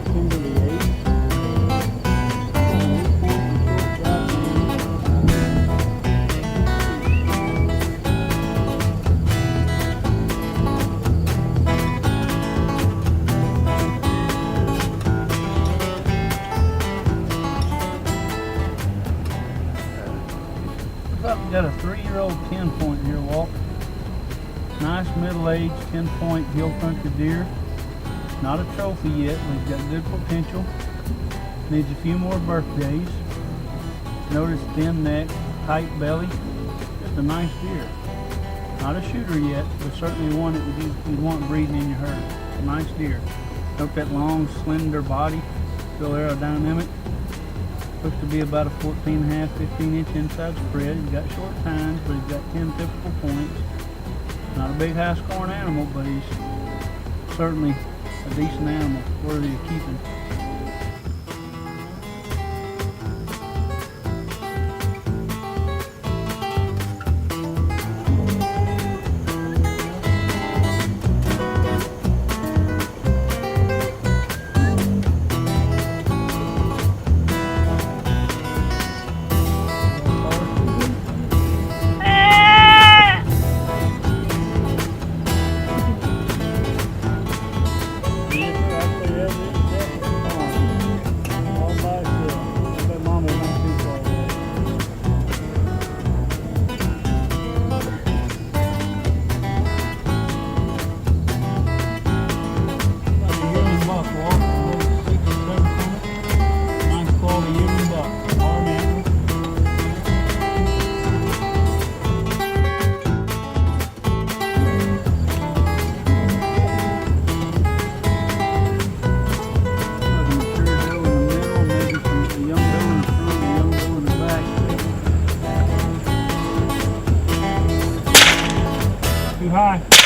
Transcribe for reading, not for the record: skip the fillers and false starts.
Kimberly 8. We've got a 3-year-old 10-point here, Walt. Nice middle-aged 10-point hill country deer. Not a trophy yet, but he's got good potential. Needs a few more birthdays. Notice thin neck, tight belly. Just a nice deer. Not a shooter yet, but certainly one that you'd want breeding in your herd. A nice deer. Note that long, slender body, still aerodynamic. Looks to be about a 14.5, 15-inch inside spread. He's got short tines, but he's got 10 typical points. Not a big high-scoring animal, but he's certainly a decent animal, worthy of keeping. Too high.